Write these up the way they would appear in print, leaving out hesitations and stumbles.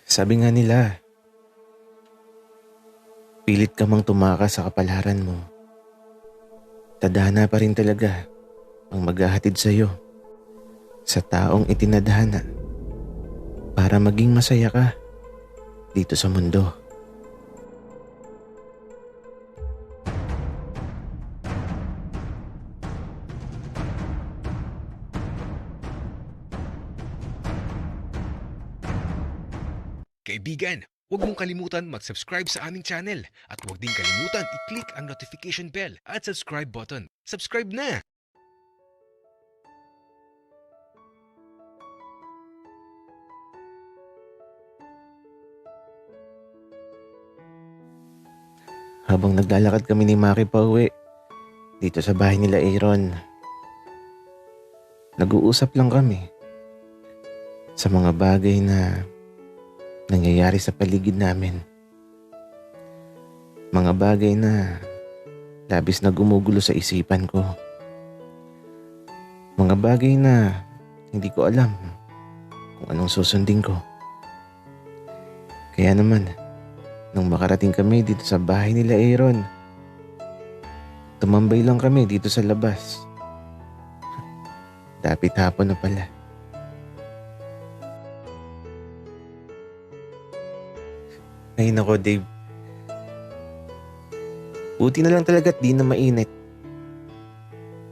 Sabi nga nila, pilit ka mang tumakas sa kapalaran mo. Tadhana pa rin talaga ang maghahatid sa'yo sa taong itinadhana para maging masaya ka dito sa mundo. Kaibigan, huwag mong kalimutan mag-subscribe sa aming channel at huwag din kalimutan i-click ang notification bell at subscribe button. Subscribe na! Habang naglalakad kami ni Maki pa uwi dito sa bahay nila Aaron, nag-uusap lang kami sa mga bagay na nangyayari sa paligid namin. Mga bagay na labis na gumugulo sa isipan ko. Mga bagay na hindi ko alam kung anong susundin ko. Kaya naman, nung makarating kami dito sa bahay nila Aaron, tumambay lang kami dito sa labas. Dapit hapon na pala. Ay nako Dave. Buti na lang talaga at di na mainit.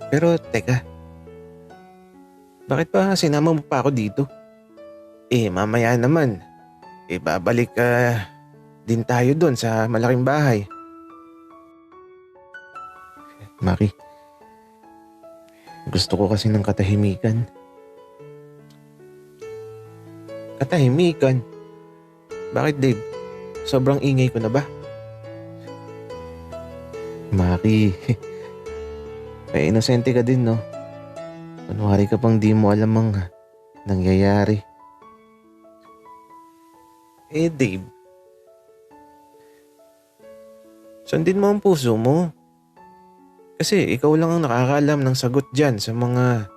Pero teka, bakit pa sinama mo pa ako dito? Mamaya naman, babalik din tayo doon sa malaking bahay. Maki, gusto ko kasi ng katahimikan. Katahimikan? Bakit Dave? Sobrang ingay ko na ba? Maki, may inosente ka din no? Kunwari ka pang di mo alam ang nangyayari. Dave, sundin mo ang puso mo. Kasi ikaw lang ang nakakaalam ng sagot dyan sa mga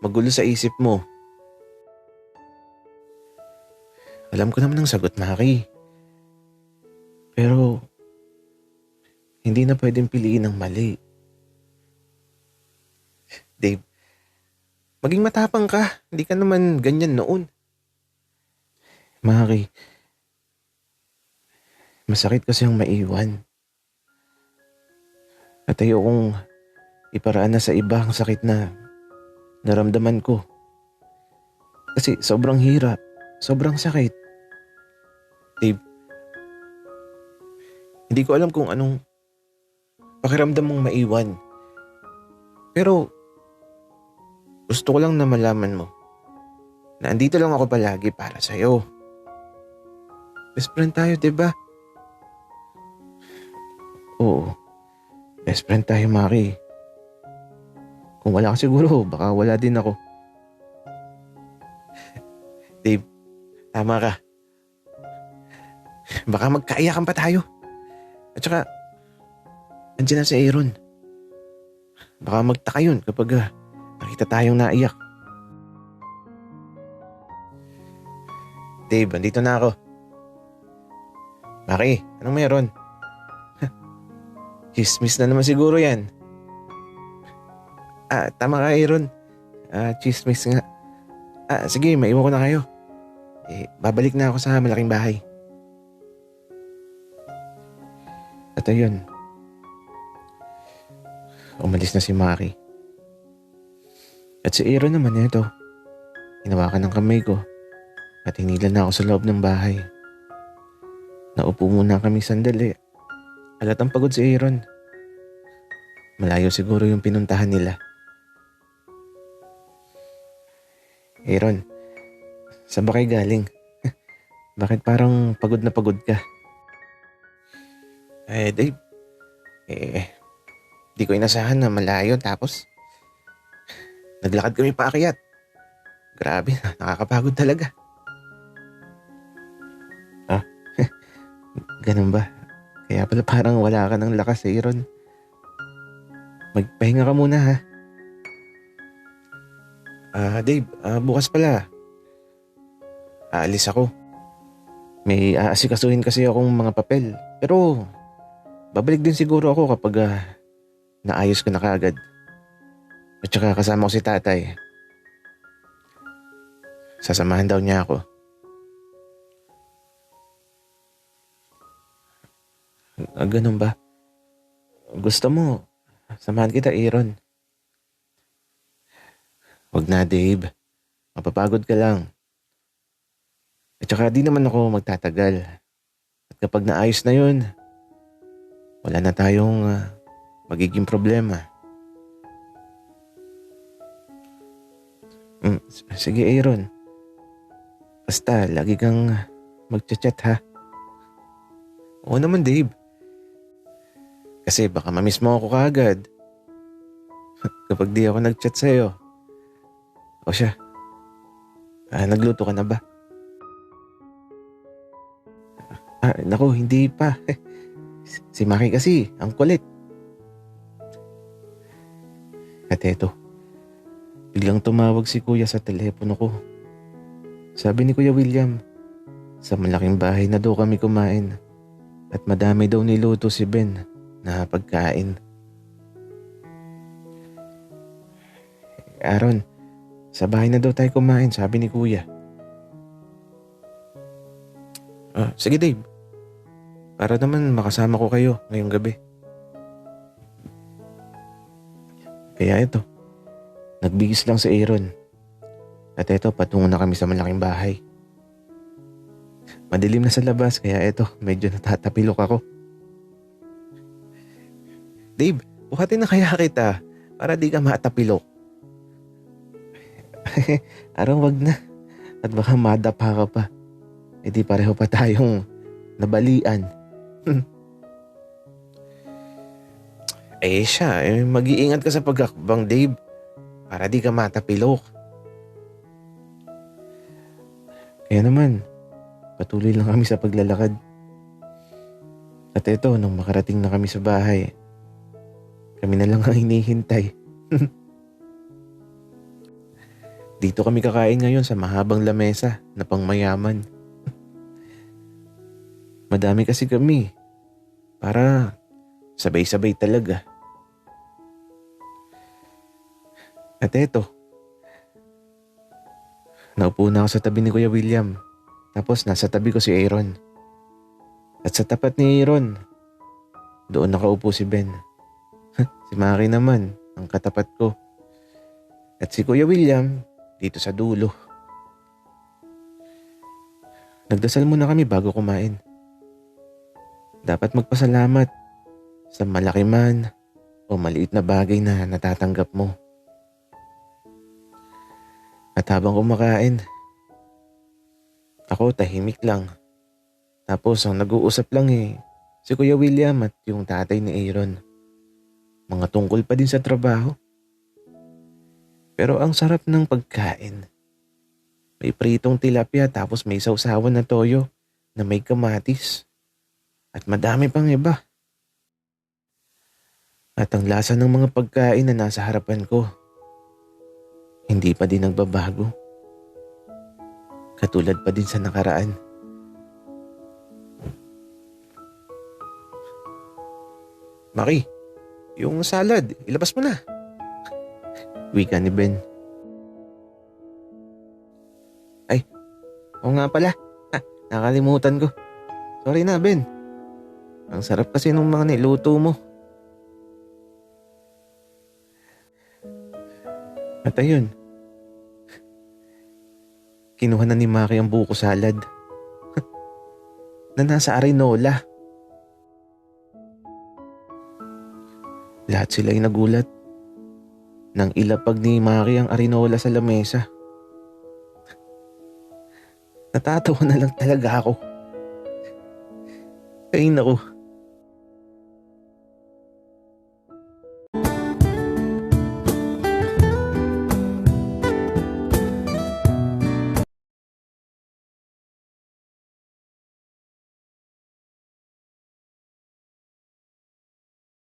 magulo sa isip mo. Alam ko naman ang sagot, Maki. Pero hindi na pwedeng piliin ang mali. Dave, maging matapang ka. Hindi ka naman ganyan noon. Maki, masakit kasi ang maiwan. At ayokong iparaan na sa iba ang sakit na naramdaman ko. Kasi sobrang hirap, sobrang sakit. Dave, hindi ko alam kung anong pakiramdam mong maiwan. Pero gusto ko lang na malaman mo na andito lang ako palagi para sa'yo. Best friend tayo, diba? Oo. Best friend tayo, Maki. Kung wala ka siguro, baka wala din ako. Dave, tama ka. Baka magkaiyakan pa tayo. At saka, andyan na si Aaron. Baka magtaka yun kapag nakita tayong naiyak. Dave, andito na ako. Maki, anong meron? Chismis na naman siguro yan. Tama ka Aaron. Chismis nga. Sige, maiwan ko na kayo. Babalik na ako sa malaking bahay. At ayun, umalis na si Maki. At si Aaron naman ito, hinawakan ng kamay ko at hinilan na ako sa loob ng bahay. Naupo muna kami sandali. Halatang pagod si Aaron. Malayo siguro yung pinuntahan nila. Aaron, saan ba kayo galing? Bakit parang pagod na pagod ka? Dave, di ko inasahan na malayo tapos naglakad kami paakyat. Grabe, nakakapagod talaga. Ganun ba? Kaya pala parang wala ka ng lakas, Aaron. Magpahinga ka muna ha. Dave, bukas pala aalis ako. May aasikasuhin kasi akong mga papel. Pero babalik din siguro ako kapag naayos ko na kaagad. At saka kasama ko si tatay. Sasamahan daw niya ako. Ganun ba? Gusto mo, samahan kita, Aaron. Wag na, Dave. Mapapagod ka lang. At saka di naman ako magtatagal. At kapag naayos na yun, wala na tayong magiging problema. Sige, Aaron. Basta, lagi kang magchat-chat, ha? Oo naman, Dave. Kasi baka mamiss mo ako kaagad. Kapag di ako nag-chat sa'yo. O siya, nagluto ka na ba? Naku, hindi pa. Si Maki kasi, ang kulit. At eto, biglang tumawag si Kuya sa telepono ko. Sabi ni Kuya William, sa malaking bahay na daw kami kumain. At madami daw niluto si Ben na pagkain. Aaron, sa bahay na daw tayo kumain, sabi ni Kuya. Sige, Dave. Para naman makasama ko kayo ngayong gabi. Kaya ito, nagbigis lang si Aaron. At ito, patungo na kami sa malaking bahay. Madilim na sa labas, kaya ito, medyo natatapilok ako. Dave, buhatin na kaya kita para di ka matapilok. Arang wag na. At baka madapa ka pa. E di pareho pa tayong nabalian. Siya, mag-iingat ka sa pagkakbang, Dave. Para di ka matapilok. Kaya naman, patuloy lang kami sa paglalakad. At ito, nung makarating na kami sa bahay, kami na lang ang hinihintay. Dito kami kakain ngayon sa mahabang lamesa na pangmayaman. Madami kasi kami. Para sabay-sabay talaga. At eto, naupo na ako sa tabi ni Kuya William. Tapos nasa tabi ko si Aaron. At sa tapat ni Aaron, doon nakaupo si Ben. Si Maki naman, ang katapat ko. At si Kuya William, dito sa dulo. Nagdasal muna kami bago kumain. Dapat magpasalamat sa malaki man o maliit na bagay na natatanggap mo. At habang kumakain, ako tahimik lang. Tapos ang nag-uusap lang si Kuya William at yung tatay ni Aaron. Mga tungkol pa din sa trabaho. Pero ang sarap ng pagkain. May pritong tilapia tapos may sausawan na toyo na may kamatis. At madami pang iba. At ang lasa ng mga pagkain na nasa harapan ko, hindi pa din nagbabago. Katulad pa din sa nakaraan. Maki, yung salad, ilabas mo na. Wika ni Ben. Ay, oo nga pala. Nakalimutan ko. Sorry na, Ben. Ang sarap kasi ng mga niluto mo. At ayun, kinuha na ni Maki ang buko salad na nasa arinola. Lahat sila ay nagulat nang ilapag ni Maki ang arinola sa lamesa. Natatawa na lang talaga ako. Ay naku,